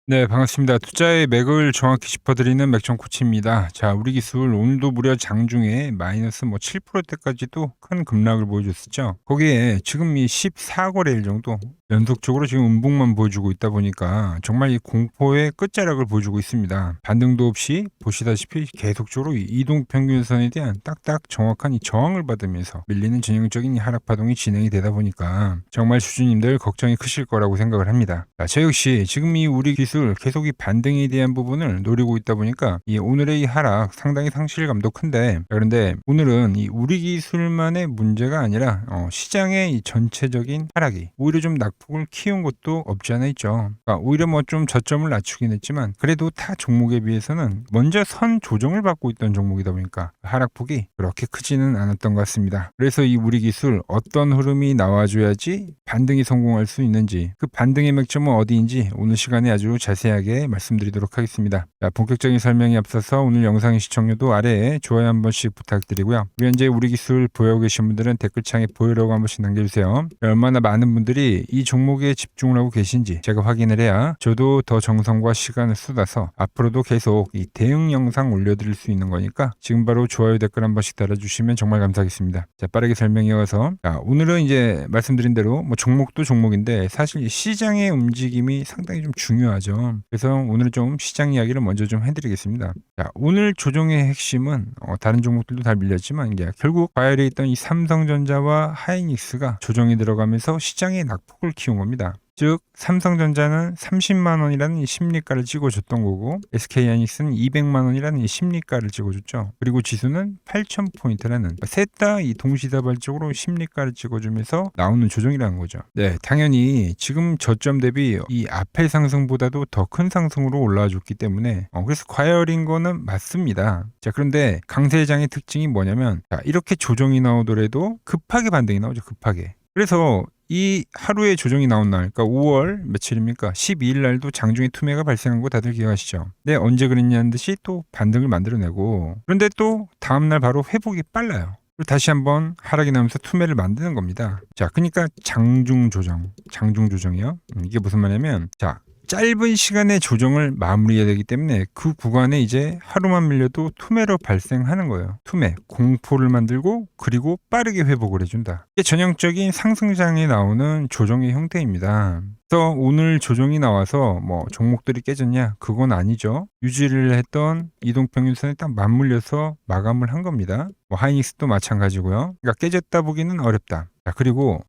네, 반갑습니다. 투자의 맥을 정확히 짚어드리는 맥정 코치입니다. 자, 우리 기술 오늘도 무려 장중에 마이너스 7%대까지도 큰 급락을 보여줬었죠. 거기에 지금 이 14거래일 정도 연속적으로 지금 음봉만 보여주고 있다 보니까 정말 이 공포의 끝자락을 보여주고 있습니다. 반등도 없이 보시다시피 계속적으로 이 이동평균선에 대한 딱딱 정확한 이 저항을 받으면서 밀리는 전형적인 이 하락 파동이 진행이 되다 보니까 정말 주주님들 걱정이 크실 거라고 생각을 합니다. 자, 저 역시 지금 이 우리 기술 계속 이 반등에 대한 부분을 노리고 있다 보니까 이 오늘의 이 하락 상당히 상실감도 큰데, 그런데 오늘은 이 우리 기술만의 문제가 아니라 시장의 이 전체적인 하락이 오히려 좀 낙폭을 키운 것도 없지 않아 있죠. 그러니까 오히려 좀 저점을 낮추긴 했지만 그래도 타 종목에 비해서는 먼저 선 조정을 받고 있던 종목이다 보니까 하락폭이 그렇게 크지는 않았던 것 같습니다. 그래서 이 우리 기술 어떤 흐름이 나와줘야지 반등이 성공할 수 있는지, 그 반등의 맥점은 어디인지 오늘 시간에 아주 자세하게 말씀드리도록 하겠습니다. 자, 본격적인 설명에 앞서서 오늘 영상의 시청률도 아래에 좋아요 한 번씩 부탁드리고요. 우리 현재 우리 기술 보유하고 계신 분들은 댓글창에 보유라고 한 번씩 남겨주세요. 얼마나 많은 분들이 이 종목에 집중을 하고 계신지 제가 확인을 해야 저도 더 정성과 시간을 쏟아서 앞으로도 계속 이 대응 영상 올려드릴 수 있는 거니까 지금 바로 좋아요 댓글 한 번씩 달아주시면 정말 감사하겠습니다. 자, 빠르게 설명해 와서 오늘은 이제 말씀드린 대로 종목도 종목인데 사실 시장의 움직임이 상당히 좀 중요하죠. 그래서 오늘 좀 시장 이야기를 먼저 좀 해드리겠습니다. 자, 오늘 조정의 핵심은 다른 종목들도 다 밀렸지만 이게 결국 과열에 있던 이 삼성전자와 하이닉스가 조정이 들어가면서 시장의 낙폭을 키운 겁니다. 즉 삼성전자는 30만 원이라는 이 심리가를 찍어줬던 거고 SK하이닉스는 200만 원이라는 이 심리가를 찍어줬죠. 그리고 지수는 8,000포인트라는 셋 다 이 동시다발적으로 심리가를 찍어주면서 나오는 조정이라는 거죠. 네, 당연히 지금 저점 대비 이 앞의 상승보다도 더 큰 상승으로 올라와 줬기 때문에 그래서 과열인 거는 맞습니다. 자, 그런데 강세장의 특징이 뭐냐면 이렇게 조정이 나오더라도 급하게 반등이 나오죠. 급하게. 그래서 이 하루에 조정이 나온 날, 그러니까 5월 며칠입니까? 12일 날도 장중에 투매가 발생한 거 다들 기억하시죠? 네, 언제 그랬냐는 듯이 또 반등을 만들어내고, 그런데 또 다음날 바로 회복이 빨라요. 그리고 다시 한번 하락이 나면서 투매를 만드는 겁니다. 자, 그러니까 장중 조정이요. 이게 무슨 말이냐면, 자, 짧은 시간에 조정을 마무리해야 되기 때문에 그 구간에 이제 하루만 밀려도 투매로 발생하는 거예요. 투매, 공포를 만들고 그리고 빠르게 회복을 해준다. 이게 전형적인 상승장에 나오는 조정의 형태입니다. 그래서 오늘 조정이 나와서 종목들이 깨졌냐? 그건 아니죠. 유지를 했던 이동평균선에 딱 맞물려서 마감을 한 겁니다. 하이닉스도 마찬가지고요. 그러니까 깨졌다 보기는 어렵다. 자, 그리고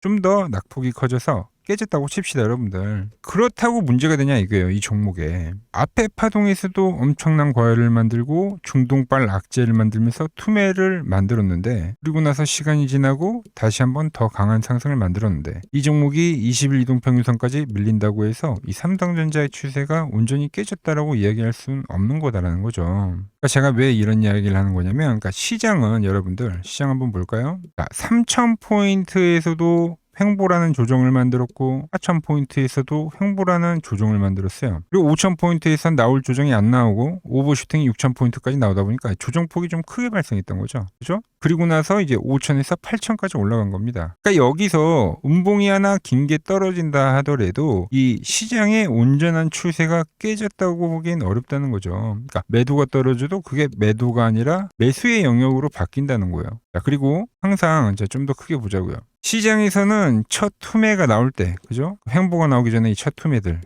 좀 더 낙폭이 커져서 깨졌다고 칩시다, 여러분들. 그렇다고 문제가 되냐 이거예요. 이 종목에 앞에 파동에서도 엄청난 과열을 만들고 중동발 악재를 만들면서 투매를 만들었는데, 그리고 나서 시간이 지나고 다시 한번 더 강한 상승을 만들었는데, 이 종목이 20일 이동평균선까지 밀린다고 해서 이 삼성전자의 추세가 온전히 깨졌다라고 이야기할 수는 없는 거다라는 거죠. 그러니까 제가 왜 이런 이야기를 하는 거냐면, 그러니까 시장은 여러분들 시장 한번 볼까요? 3,000포인트에서도 횡보라는 조정을 만들었고 4,000포인트에서도 횡보라는 조정을 만들었어요. 그리고 5,000포인트에서 나올 조정이 안 나오고 오버슈팅이 6,000포인트까지 나오다 보니까 조정폭이 좀 크게 발생했던 거죠. 그죠? 그리고 나서 이제 5,000에서 8,000까지 올라간 겁니다. 그러니까 여기서 음봉이 하나 긴 게 떨어진다 하더라도 이 시장의 온전한 추세가 깨졌다고 보기엔 어렵다는 거죠. 그러니까 매도가 떨어져도 그게 매도가 아니라 매수의 영역으로 바뀐다는 거예요. 자, 그리고 항상 좀 더 크게 보자고요. 시장에서는 첫 투매가 나올 때, 그죠? 횡보가 나오기 전에 이 첫 투매들.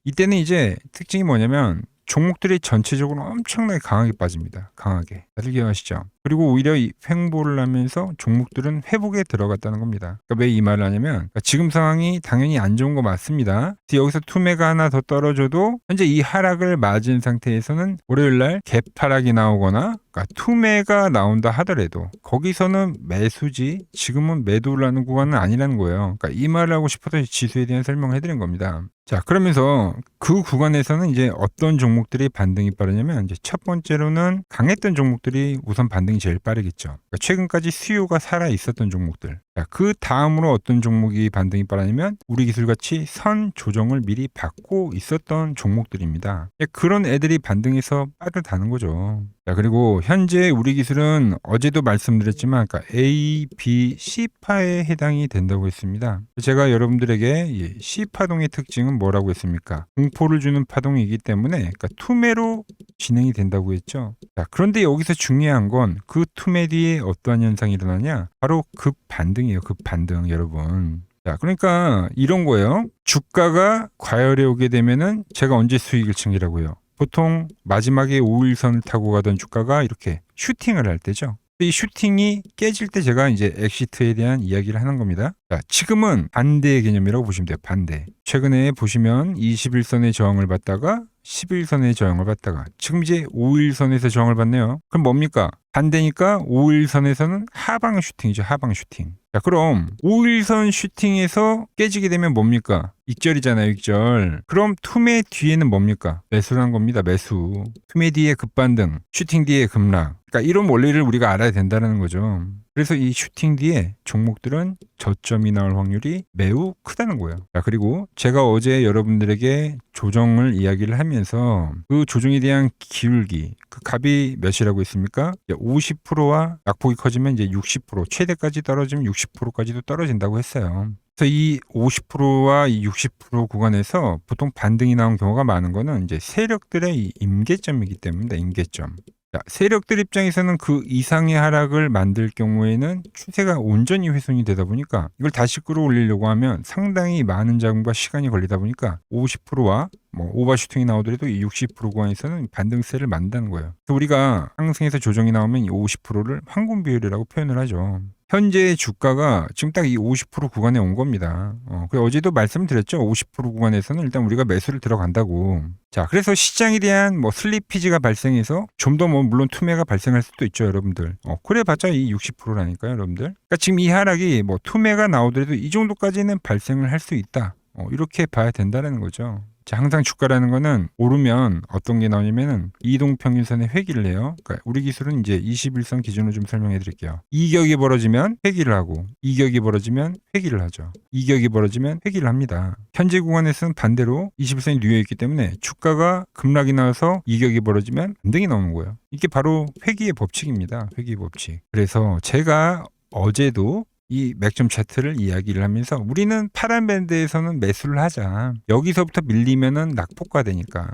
이때는 이제 특징이 뭐냐면 종목들이 전체적으로 엄청나게 강하게 빠집니다. 강하게. 다들 기억하시죠? 그리고 오히려 이 횡보를 하면서 종목들은 회복에 들어갔다는 겁니다. 그러니까 왜 이 말을 하냐면 지금 상황이 당연히 안 좋은 거 맞습니다. 여기서 투매가 하나 더 떨어져도 현재 이 하락을 맞은 상태에서는 월요일날 갭하락이 나오거나 투매가 나온다 하더라도 거기서는 매수지, 지금은 매도를 하는 구간은 아니라는 거예요. 그러니까 이 말을 하고 싶어서 지수에 대한 설명을 해드린 겁니다. 자, 그러면서 그 구간에서는 이제 어떤 종목들이 반등이 빠르냐면 이제 첫 번째로는 강했던 종목들이 우선 반등이 제일 빠르겠죠. 그러니까 최근까지 수요가 살아 있었던 종목들. 자, 그 다음으로 어떤 종목이 반등이 빠르냐면 우리 기술같이 선 조정을 미리 받고 있었던 종목들입니다. 그런 애들이 반등해서 빠르다는 거죠. 자, 그리고 현재 우리 기술은 어제도 말씀드렸지만 그러니까 A, B, C파에 해당이 된다고 했습니다. 제가 여러분들에게 C파동의 특징은 뭐라고 했습니까? 공포를 주는 파동이기 때문에 그러니까 투매로 진행이 된다고 했죠. 자, 그런데 여기서 중요한 건 그 투매 뒤에 어떠한 현상이 일어나냐? 바로 급반등이에요. 급반등 여러분. 자, 그러니까 이런 거예요. 주가가 과열해 오게 되면은 제가 언제 수익을 챙기라고요? 보통 마지막에 5일선을 타고 가던 주가가 이렇게 슈팅을 할 때죠. 이 슈팅이 깨질 때 제가 이제 엑시트에 대한 이야기를 하는 겁니다. 자, 지금은 반대의 개념이라고 보시면 돼요. 반대. 최근에 보시면 21선의 저항을 받다가 11선의 저항을 받다가 지금 이제 5일선에서 저항을 받네요. 그럼 뭡니까? 반대니까 5일선에서는 하방 슈팅이죠. 하방 슈팅. 자, 그럼 5일선 슈팅에서 깨지게 되면 뭡니까? 익절이잖아요. 익절. 그럼 투매 뒤에는 뭡니까? 매수라는 겁니다. 매수. 투매 뒤에 급반등, 슈팅 뒤에 급락. 그러니까 이런 원리를 우리가 알아야 된다는 거죠. 그래서 이 슈팅 뒤에 종목들은 저점이 나올 확률이 매우 크다는 거예요. 자, 그리고 제가 어제 여러분들에게 조정을 이야기를 하면서 그 조정에 대한 기울기, 그 값이 몇이라고 했습니까? 50%와 낙폭이 커지면 이제 60%, 최대까지 떨어지면 60%까지도 떨어진다고 했어요. 그래서 이 50%와 이 60% 구간에서 보통 반등이 나온 경우가 많은 거는 이제 세력들의 이 임계점이기 때문입니다. 임계점. 자, 세력들 입장에서는 그 이상의 하락을 만들 경우에는 추세가 온전히 훼손이 되다 보니까 이걸 다시 끌어올리려고 하면 상당히 많은 자금과 시간이 걸리다 보니까 50%와 뭐 오버슈팅이 나오더라도 이 60% 구간에서는 반등세를 만든다는 거예요. 그래서 우리가 상승에서 조정이 나오면 이 50%를 황금 비율이라고 표현을 하죠. 현재 주가가 지금 딱 이 50% 구간에 온 겁니다. 어제도 말씀드렸죠. 50% 구간에서는 일단 우리가 매수를 들어간다고. 자, 그래서 시장에 대한 뭐 슬리피지가 발생해서 좀 더 뭐 물론 투매가 발생할 수도 있죠, 여러분들. 그래봤자 이 60%라니까요, 여러분들. 그러니까 지금 이 하락이 뭐 투매가 나오더라도 이 정도까지는 발생을 할 수 있다. 이렇게 봐야 된다는 거죠. 자, 항상 주가라는 거는 오르면 어떤 게 나오냐면은 이동평균선의 회귀를 해요. 그러니까 우리 기술은 이제 21선 기준으로 좀 설명해 드릴게요. 이격이 벌어지면 회귀를 하고 이격이 벌어지면 회귀를 하죠. 이격이 벌어지면 회귀를 합니다. 현재 구간에서는 반대로 21선이 누워 있기 때문에 주가가 급락이 나와서 이격이 벌어지면 반등이 나오는 거예요. 이게 바로 회귀의 법칙입니다. 회귀의 법칙. 그래서 제가 어제도 이 맥점 차트를 이야기를 하면서 우리는 파란 밴드에서는 매수를 하자. 여기서부터 밀리면은 낙폭과 되니까.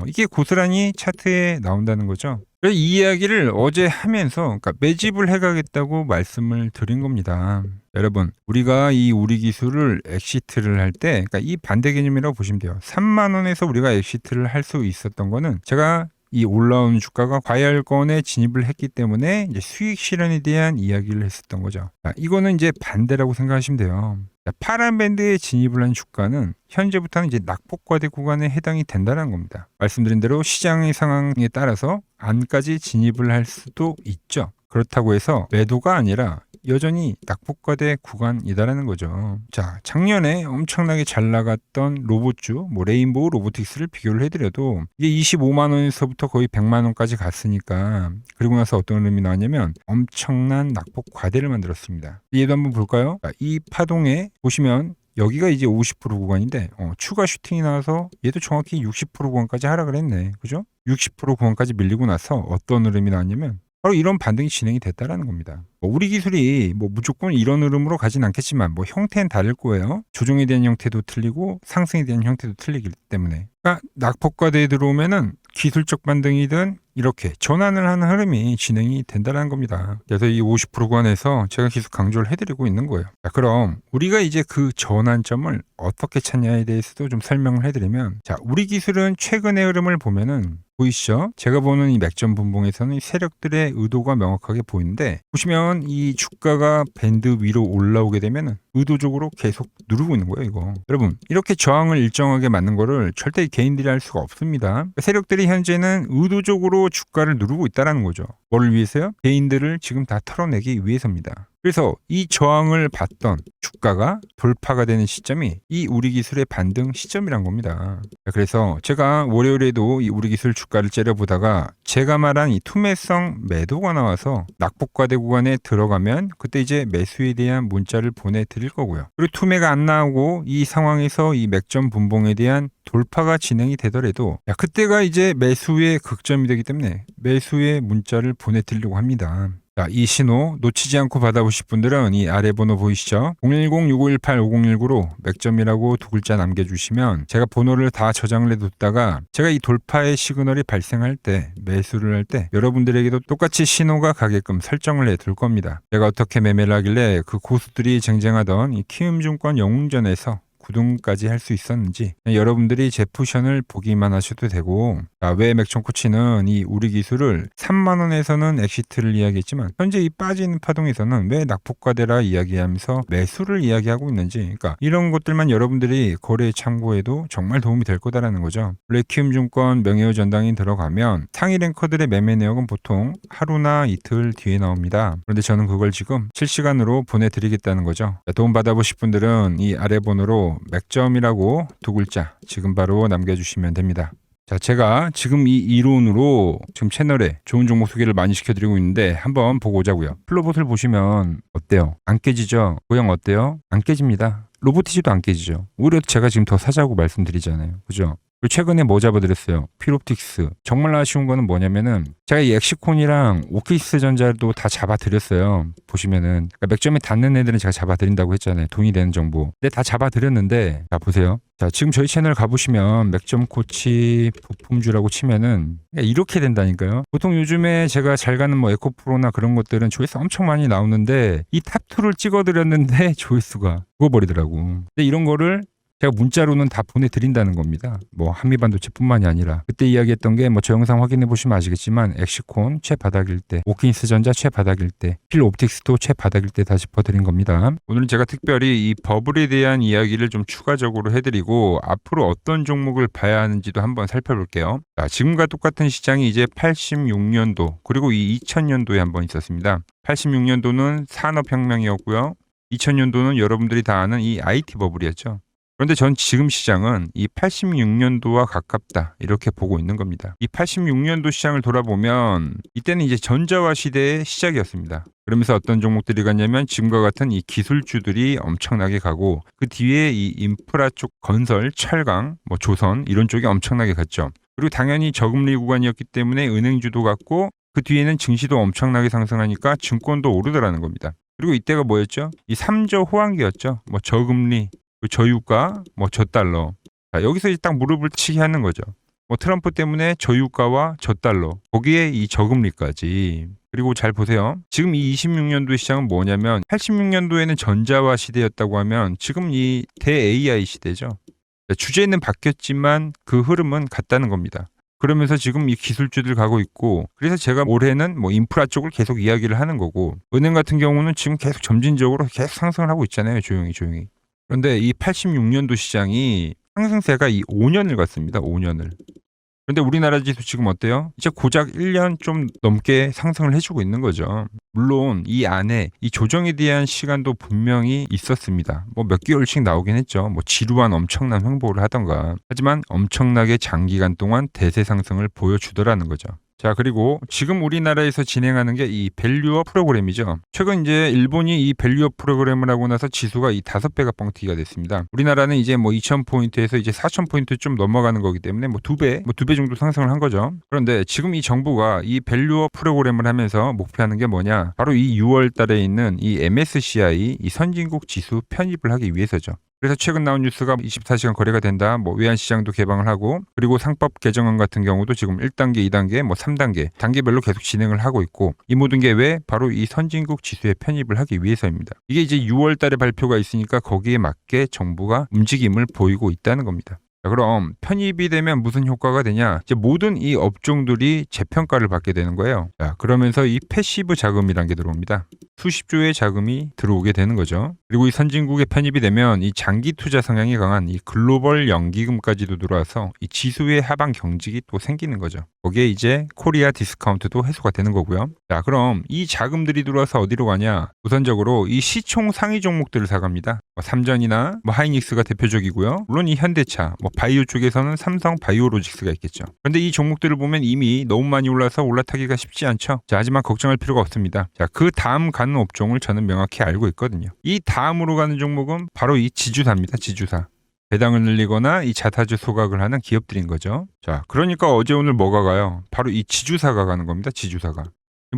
이게 고스란히 차트에 나온다는 거죠. 그래서 이 이야기를 어제 하면서 그러니까 매집을 해가겠다고 말씀을 드린 겁니다. 여러분, 우리가 이 우리 기술을 엑시트를 할 때, 그러니까 이 반대 개념이라고 보시면 돼요. 3만 원에서 우리가 엑시트를 할 수 있었던 거는 제가 이 올라온 주가가 과열권에 진입을 했기 때문에 이제 수익 실현에 대한 이야기를 했었던 거죠. 자, 이거는 이제 반대라고 생각하시면 돼요. 자, 파란 밴드에 진입을 한 주가는 현재부터는 이제 낙폭과대 구간에 해당이 된다는 겁니다. 말씀드린 대로 시장의 상황에 따라서 안까지 진입을 할 수도 있죠. 그렇다고 해서 매도가 아니라 여전히 낙폭과대 구간이다라는 거죠. 자, 작년에 엄청나게 잘 나갔던 로봇주, 뭐 레인보우 로보틱스를 비교를 해드려도 이게 25만 원에서부터 거의 100만 원까지 갔으니까 그리고 나서 어떤 의미 나왔냐면 엄청난 낙폭과대를 만들었습니다. 얘도 한번 볼까요? 자, 이 파동에 보시면 여기가 이제 50% 구간인데 추가 슈팅이 나와서 얘도 정확히 60% 구간까지 하락을 했네. 그죠? 60% 구간까지 밀리고 나서 어떤 흐름이 나왔냐면 바로 이런 반등이 진행이 됐다라는 겁니다. 우리 기술이 뭐 무조건 이런 흐름으로 가진 않겠지만 뭐 형태는 다를 거예요. 조정에 대한 형태도 틀리고 상승에 대한 형태도 틀리기 때문에. 그러니까 낙폭과대에 들어오면은 기술적 반등이든 이렇게 전환을 하는 흐름이 진행이 된다는 겁니다. 그래서 이 50% 구간에서 제가 계속 강조를 해드리고 있는 거예요. 자, 그럼 우리가 이제 그 전환점을 어떻게 찾냐에 대해서도 좀 설명을 해드리면, 자, 우리 기술은 최근의 흐름을 보면은 보이시죠? 제가 보는 이 맥점 분봉에서는 세력들의 의도가 명확하게 보이는데 보시면 이 주가가 밴드 위로 올라오게 되면은 의도적으로 계속 누르고 있는 거예요, 이거. 여러분, 이렇게 저항을 일정하게 맞는 거를 절대 개인들이 할 수가 없습니다. 세력들이 현재는 의도적으로 주가를 누르고 있다는 거죠. 뭐를 위해서요? 개인들을 지금 다 털어내기 위해서입니다. 그래서 이 저항을 받던 주가가 돌파가 되는 시점이 이 우리 기술의 반등 시점이란 겁니다. 그래서 제가 월요일에도 이 우리 기술 주가를 째려보다가 제가 말한 이 투매성 매도가 나와서 낙폭과대 구간에 들어가면 그때 이제 매수에 대한 문자를 보내드릴 거고요. 그리고 투매가 안 나오고 이 상황에서 이 맥점 분봉에 대한 돌파가 진행이 되더라도 그때가 이제 매수의 극점이 되기 때문에 매수의 문자를 보내드리려고 합니다. 자, 이 신호 놓치지 않고 받아보실 분들은 이 아래 번호 보이시죠? 010-6518-5019로 맥점이라고 두 글자 남겨주시면 제가 번호를 다 저장을 해뒀다가 제가 이 돌파의 시그널이 발생할 때 매수를 할 때 여러분들에게도 똑같이 신호가 가게끔 설정을 해둘 겁니다. 제가 어떻게 매매를 하길래 그 고수들이 쟁쟁하던 이 키움증권 영웅전에서 9등까지 할 수 있었는지 여러분들이 제 포션을 보기만 하셔도 되고 왜 맥천코치는 이 우리 기술을 3만원에서는 엑시트를 이야기했지만 현재 이 빠진 파동에서는 왜 낙폭과대라 이야기하면서 매수를 이야기하고 있는지 그러니까 이런 것들만 여러분들이 거래에 참고해도 정말 도움이 될 거다라는 거죠. 원래 키움증권 명예의 전당이 들어가면 상위 랭커들의 매매 내역은 보통 하루나 이틀 뒤에 나옵니다. 그런데 저는 그걸 지금 실시간으로 보내드리겠다는 거죠. 도움 받아보실 분들은 이 아래 번호로 맥점이라고 두 글자 지금 바로 남겨주시면 됩니다. 자, 제가 지금 이 이론으로 지금 채널에 좋은 종목 소개를 많이 시켜드리고 있는데 한번 보고 오자고요. 플로봇을 보시면 어때요? 안 깨지죠? 모양 어때요? 안 깨집니다. 로보티지도 안 깨지죠. 오히려 제가 지금 더 사자고 말씀드리잖아요. 그죠? 최근에 뭐 잡아드렸어요? 필옵틱스. 정말 아쉬운 거는 뭐냐면은 제가 이 엑시콘이랑 오키스 전자도 다 잡아드렸어요. 보시면은 그러니까 맥점에 닿는 애들은 제가 잡아드린다고 했잖아요. 돈이 되는 정보. 근데 다 잡아드렸는데 자 보세요. 자 지금 저희 채널 가보시면 맥점 코치 부품주라고 치면은 이렇게 된다니까요. 보통 요즘에 제가 잘 가는 뭐 에코프로나 그런 것들은 조회수 엄청 많이 나오는데 이 탑2를 찍어드렸는데 조회수가 죽어버리더라고. 근데 이런 거를 제가 문자로는 다 보내드린다는 겁니다. 뭐 한미반도체뿐만이 아니라 그때 이야기했던 게 뭐 저 영상 확인해 보시면 아시겠지만 엑시콘 최바닥일 때, 오킨스 전자 최바닥일 때, 필옵틱스도 최바닥일 때 다 짚어드린 겁니다. 오늘은 제가 특별히 이 버블에 대한 이야기를 좀 추가적으로 해드리고 앞으로 어떤 종목을 봐야 하는지도 한번 살펴볼게요. 자, 지금과 똑같은 시장이 이제 86년도 그리고 이 2000년도에 한번 있었습니다. 86년도는 산업혁명이었고요. 2000년도는 여러분들이 다 아는 이 IT 버블이었죠. 그런데 전 지금 시장은 이 86년도와 가깝다 이렇게 보고 있는 겁니다. 이 86년도 시장을 돌아보면 이때는 이제 전자화 시대의 시작이었습니다. 그러면서 어떤 종목들이 갔냐면 지금과 같은 이 기술주들이 엄청나게 가고 그 뒤에 이 인프라 쪽 건설, 철강, 뭐 조선 이런 쪽이 엄청나게 갔죠. 그리고 당연히 저금리 구간이었기 때문에 은행주도 갔고 그 뒤에는 증시도 엄청나게 상승하니까 증권도 오르더라는 겁니다. 그리고 이때가 뭐였죠? 이 3저 호황기였죠. 뭐 저금리 저유가, 뭐 저달러. 자, 여기서 이제 딱 무릎을 치게 하는 거죠. 뭐 트럼프 때문에 저유가와 저달러, 거기에 이 저금리까지. 그리고 잘 보세요. 지금 이 26년도 시장은 뭐냐면 86년도에는 전자화 시대였다고 하면 지금 이 대 AI 시대죠. 주제는 바뀌었지만 그 흐름은 같다는 겁니다. 그러면서 지금 이 기술주들 가고 있고 그래서 제가 올해는 뭐 인프라 쪽을 계속 이야기를 하는 거고 은행 같은 경우는 지금 계속 점진적으로 계속 상승을 하고 있잖아요. 조용히. 그런데 이 86년도 시장이 상승세가 이 5년을 갔습니다. 5년을. 그런데 우리나라 지수 지금 어때요? 이제 고작 1년 좀 넘게 상승을 해주고 있는 거죠. 물론 이 안에 이 조정에 대한 시간도 분명히 있었습니다. 뭐 몇 개월씩 나오긴 했죠. 뭐 지루한 엄청난 횡보를 하던가. 하지만 엄청나게 장기간 동안 대세 상승을 보여주더라는 거죠. 자, 그리고 지금 우리나라에서 진행하는 게 이 밸류업 프로그램이죠. 최근 이제 일본이 이 밸류업 프로그램을 하고 나서 지수가 이 5배가 뻥튀기가 됐습니다. 우리나라는 이제 뭐 2000포인트에서 이제 4000포인트 좀 넘어가는 거기 때문에 뭐 2배 정도 상승을 한 거죠. 그런데 지금 이 정부가 이 밸류업 프로그램을 하면서 목표하는 게 뭐냐? 바로 이 6월 달에 있는 이 MSCI 이 선진국 지수 편입을 하기 위해서죠. 그래서 최근 나온 뉴스가 24시간 거래가 된다. 뭐 외환시장도 개방을 하고 그리고 상법 개정안 같은 경우도 지금 1단계, 2단계, 뭐 3단계 단계별로 계속 진행을 하고 있고 이 모든 게 왜? 바로 이 선진국 지수에 편입을 하기 위해서입니다. 이게 이제 6월 달에 발표가 있으니까 거기에 맞게 정부가 움직임을 보이고 있다는 겁니다. 자, 그럼 편입이 되면 무슨 효과가 되냐? 이제 모든 이 업종들이 재평가를 받게 되는 거예요. 자, 그러면서 이 패시브 자금이라는 게 들어옵니다. 수십 조의 자금이 들어오게 되는 거죠. 그리고 이 선진국에 편입이 되면 이 장기 투자 성향이 강한 이 글로벌 연기금까지도 들어와서 이 지수의 하방 경직이 또 생기는 거죠. 거기에 이제 코리아 디스카운트도 해소가 되는 거고요. 자, 그럼 이 자금들이 들어와서 어디로 가냐? 우선적으로 이 시총 상위 종목들을 사갑니다. 삼전이나 하이닉스가 대표적이고요. 물론 이 현대차, 바이오 쪽에서는 삼성 바이오로직스가 있겠죠. 그런데 이 종목들을 보면 이미 너무 많이 올라서 올라타기가 쉽지 않죠. 자, 하지만 걱정할 필요가 없습니다. 자, 그 다음 가는 업종을 저는 명확히 알고 있거든요. 이 다음으로 가는 종목은 바로 이 지주사입니다. 지주사. 배당을 늘리거나 이 자타주 소각을 하는 기업들인 거죠. 자, 그러니까 어제 오늘 뭐가 가요? 바로 이 지주사가 가는 겁니다. 지주사가.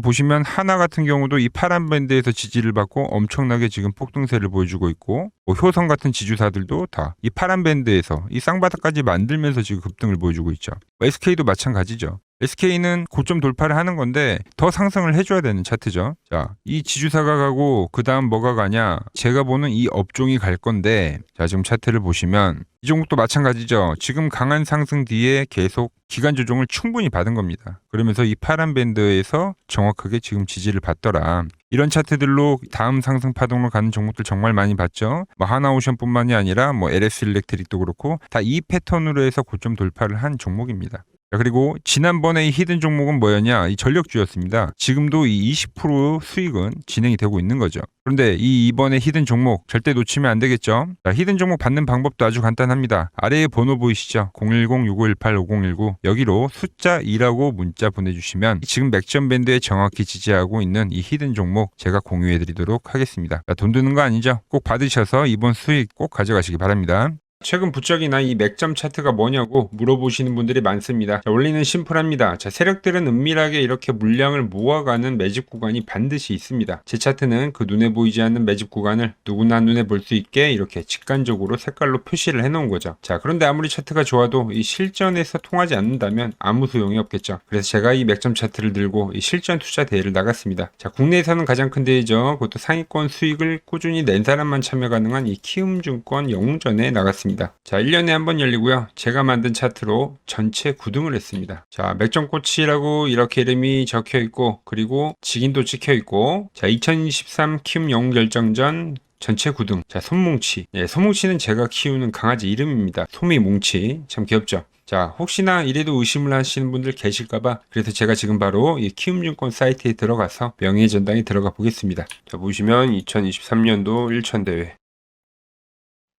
보시면 하나 같은 경우도 이 파란 밴드에서 지지를 받고 엄청나게 지금 폭등세를 보여주고 있고, 효성 같은 지주사들도 다 이 파란 밴드에서 이 쌍바닥까지 만들면서 지금 급등을 보여주고 있죠. SK도 마찬가지죠. SK는 고점 돌파를 하는 건데 더 상승을 해줘야 되는 차트죠. 자, 이 지주사가 가고 그 다음 뭐가 가냐? 제가 보는 이 업종이 갈 건데, 자, 지금 차트를 보시면 이 종목도 마찬가지죠. 지금 강한 상승 뒤에 계속 기간 조정을 충분히 받은 겁니다. 그러면서 이 파란 밴드에서 정확하게 지금 지지를 받더라. 이런 차트들로 다음 상승 파동으로 가는 종목들 정말 많이 봤죠. 하나오션뿐만이 아니라 LS 일렉트릭도 그렇고 다 이 패턴으로 해서 고점 돌파를 한 종목입니다. 그리고 지난번에 이 히든 종목은 뭐였냐? 이 전력주였습니다. 지금도 이 20% 수익은 진행이 되고 있는 거죠. 그런데 이번에 히든 종목 절대 놓치면 안 되겠죠? 자, 히든 종목 받는 방법도 아주 간단합니다. 아래에 번호 보이시죠? 010-6518-5019 여기로 숫자 2라고 문자 보내주시면 지금 맥점 밴드에 정확히 지지하고 있는 이 히든 종목 제가 공유해드리도록 하겠습니다. 자, 돈 드는 거 아니죠? 꼭 받으셔서 이번 수익 꼭 가져가시기 바랍니다. 최근 부적이나 이 맥점 차트가 뭐냐고 물어보시는 분들이 많습니다. 자, 원리는 심플합니다. 자, 세력들은 은밀하게 이렇게 물량을 모아가는 매집 구간이 반드시 있습니다. 제 차트는 그 눈에 보이지 않는 매집 구간을 누구나 눈에 볼 수 있게 이렇게 직관적으로 색깔로 표시를 해놓은 거죠. 자, 그런데 아무리 차트가 좋아도 이 실전에서 통하지 않는다면 아무 소용이 없겠죠. 그래서 제가 이 맥점 차트를 들고 이 실전 투자 대회를 나갔습니다. 자, 국내에서는 가장 큰 대회죠. 그것도 상위권 수익을 꾸준히 낸 사람만 참여 가능한 이 키움증권 영웅전에 나갔습니다. 자, 1년에 한 번 열리고요. 제가 만든 차트로 전체 9등을 했습니다. 자, 맥점코치라고 이렇게 이름이 적혀 있고, 그리고 직인도 찍혀 있고, 자, 2023 키움 영웅 결정전 전체 9등. 자, 솜뭉치. 예, 솜뭉치는 제가 키우는 강아지 이름입니다. 솜이뭉치. 참 귀엽죠? 자, 혹시나 이래도 의심을 하시는 분들 계실까봐 그래서 제가 지금 바로 이 키움증권 사이트에 들어가서 명예의 전당에 들어가 보겠습니다. 자, 보시면 2023년도 1천대회.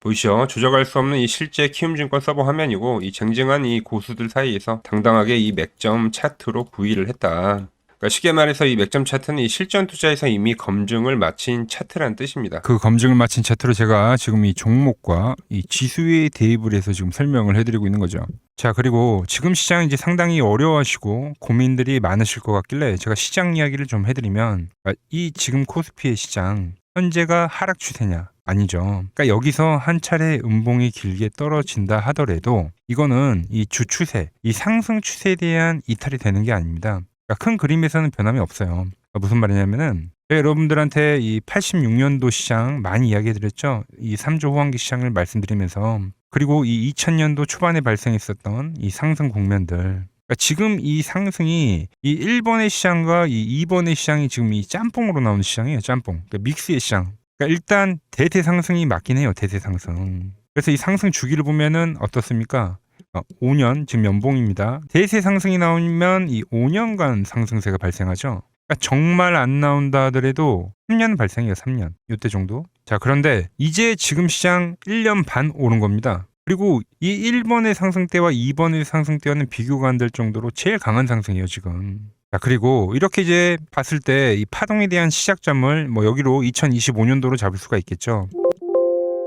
보이시죠? 조작할 수 없는 이 실제 키움증권 서버 화면이고, 이 쟁쟁한 이 고수들 사이에서 당당하게 이 맥점 차트로 구의를 했다. 그러니까 쉽게 말해서 이 맥점 차트는 이 실전 투자에서 이미 검증을 마친 차트란 뜻입니다. 그 검증을 마친 차트로 제가 지금 이 종목과 이 지수에 대입을 해서 지금 설명을 해드리고 있는 거죠. 자, 그리고 지금 시장 이제 상당히 어려워하시고 고민들이 많으실 것 같길래 제가 시장 이야기를 좀 해드리면, 이 지금 코스피의 시장 현재가 하락 추세냐? 아니죠. 그러니까 여기서 한 차례 음봉이 길게 떨어진다 하더라도 이거는 이 주추세, 이 상승 추세에 대한 이탈이 되는 게 아닙니다. 그러니까 큰 그림에서는 변함이 없어요. 그러니까 무슨 말이냐면은 여러분들한테 이 86년도 시장 많이 이야기해드렸죠. 이 3조 호황기 시장을 말씀드리면서, 그리고 이 2000년도 초반에 발생했었던 이 상승 국면들. 그러니까 지금 이 상승이 이 1번의 시장과 이 2번의 시장이 지금 이 짬뽕으로 나오는 시장이에요. 짬뽕. 그러니까 믹스의 시장. 그러니까 일단 대세 상승이 맞긴 해요. 대세 상승. 그래서 이 상승 주기를 보면은 어떻습니까? 5년 지금 연봉입니다. 대세 상승이 나오면 이 5년간 상승세가 발생하죠. 그러니까 정말 안 나온다 하더라도 3년 발생해요. 3년. 이때 정도. 자, 그런데 이제 지금 시장 1년 반 오른 겁니다. 그리고 이 1번의 상승 때와 2번의 상승 때와는 비교가 안 될 정도로 제일 강한 상승이에요, 지금. 자, 그리고 이렇게 이제 봤을 때 이 파동에 대한 시작점을 여기로 2025년도로 잡을 수가 있겠죠.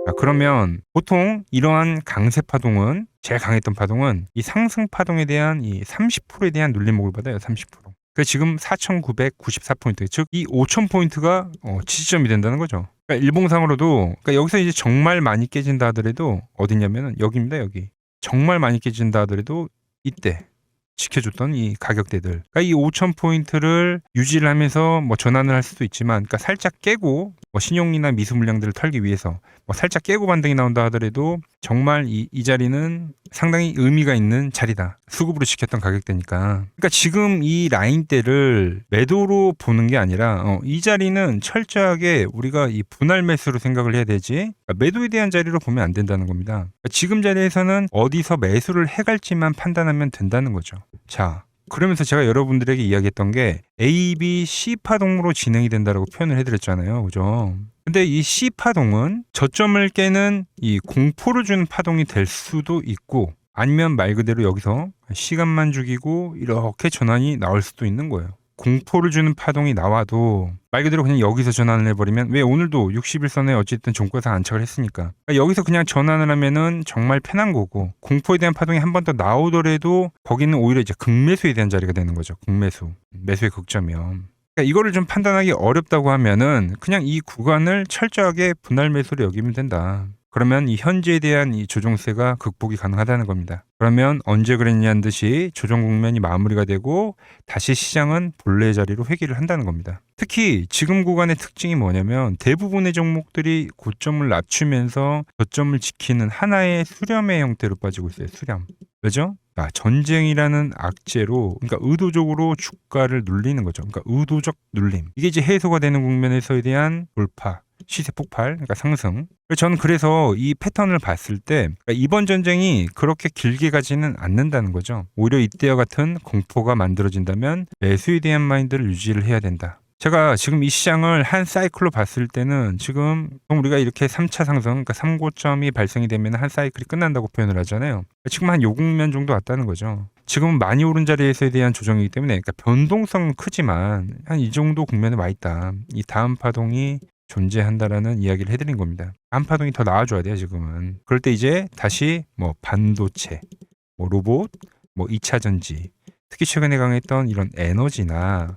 자, 그러면 보통 이러한 강세 파동은, 제일 강했던 파동은 이 상승 파동에 대한 이 30%에 대한 눌림목을 받아요. 30%. 그래서 지금 4,994포인트, 즉 이 5,000포인트가 지지점이 된다는 거죠. 그러니까 일봉상으로도, 그러니까 여기서 이제 정말 많이 깨진다 하더라도 어디냐면은 여기입니다. 여기. 정말 많이 깨진다 하더라도 이때. 지켜줬던 이 가격대들. 그러니까 이 5,000포인트를 유지를 하면서 뭐 전환을 할 수도 있지만, 그러니까 살짝 깨고 뭐 신용이나 미수 물량들을 털기 위해서 뭐 살짝 깨고 반등이 나온다 하더라도 정말 이 자리는 상당히 의미가 있는 자리다. 수급으로 지켰던 가격대니까. 그러니까 지금 이 라인대를 매도로 보는 게 아니라 이 자리는 철저하게 우리가 이 분할 매수로 생각을 해야 되지, 그러니까 매도에 대한 자리로 보면 안 된다는 겁니다. 그러니까 지금 자리에서는 어디서 매수를 해갈지만 판단하면 된다는 거죠. 자, 그러면서 제가 여러분들에게 이야기했던 게 A, B, C 파동으로 진행이 된다라고 표현을 해드렸잖아요. 그죠? 근데 이 C 파동은 저점을 깨는 이 공포를 주는 파동이 될 수도 있고, 아니면 말 그대로 여기서 시간만 죽이고 이렇게 전환이 나올 수도 있는 거예요. 공포를 주는 파동이 나와도 말 그대로 그냥 여기서 전환을 해버리면, 왜 오늘도 61선에 어쨌든 종가상 안착을 했으니까, 그러니까 여기서 그냥 전환을 하면은 정말 편한 거고, 공포에 대한 파동이 한 번 더 나오더라도 거기는 오히려 이제 극매수에 대한 자리가 되는 거죠. 극매수, 매수의 극점이요. 그러니까 이거를 좀 판단하기 어렵다고 하면은 그냥 이 구간을 철저하게 분할 매수로 여기면 된다. 그러면 이 현재에 대한 이 조정세가 극복이 가능하다는 겁니다. 그러면 언제 그랬냐는 듯이 조정 국면이 마무리가 되고 다시 시장은 본래 자리로 회귀를 한다는 겁니다. 특히 지금 구간의 특징이 뭐냐면 대부분의 종목들이 고점을 낮추면서 저점을 지키는 하나의 수렴의 형태로 빠지고 있어요. 수렴. 왜죠? 전쟁이라는 악재로, 그러니까 의도적으로 주가를 눌리는 거죠. 그러니까 의도적 눌림. 이게 이제 해소가 되는 국면에서에 대한 돌파, 시세 폭발, 그러니까 상승. 저는 그래서 이 패턴을 봤을 때 그러니까 이번 전쟁이 그렇게 길게 가지는 않는다는 거죠. 오히려 이때와 같은 공포가 만들어진다면 매수에 대한 마인드를 유지를 해야 된다. 제가 지금 이 시장을 한 사이클로 봤을 때는 지금 우리가 이렇게 3차 상승, 그러니까 3고점이 발생이 되면 한 사이클이 끝난다고 표현을 하잖아요. 지금 한 요 국면 정도 왔다는 거죠. 지금은 많이 오른 자리에서에 대한 조정이기 때문에, 그러니까 변동성은 크지만 한 이 정도 국면에 와 있다. 이 다음 파동이 존재한다라는 이야기를 해드린 겁니다. 다음 파동이 더 나와줘야 돼요, 지금은. 그럴 때 이제 다시 뭐 반도체, 뭐 로봇, 뭐 2차 전지, 특히 최근에 강했던 이런 에너지나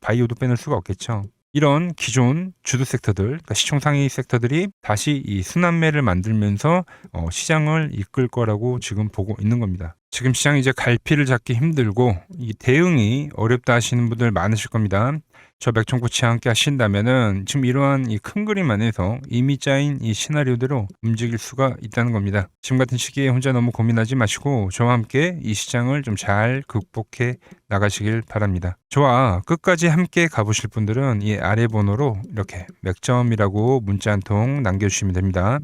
바이오도 빼놓을 수가 없겠죠. 이런 기존 주도 섹터들, 그러니까 시총 상위 섹터들이 다시 이 순환매를 만들면서 시장을 이끌 거라고 지금 보고 있는 겁니다. 지금 시장이 이제 갈피를 잡기 힘들고 이 대응이 어렵다 하시는 분들 많으실 겁니다. 저 맥종코치와 함께 하신다면은 지금 이러한 이 큰 그림 안에서 이미 짜인 이 시나리오대로 움직일 수가 있다는 겁니다. 지금 같은 시기에 혼자 너무 고민하지 마시고 저와 함께 이 시장을 좀 잘 극복해 나가시길 바랍니다. 저와 끝까지 함께 가보실 분들은 이 아래 번호로 이렇게 맥점이라고 문자 한 통 남겨주시면 됩니다.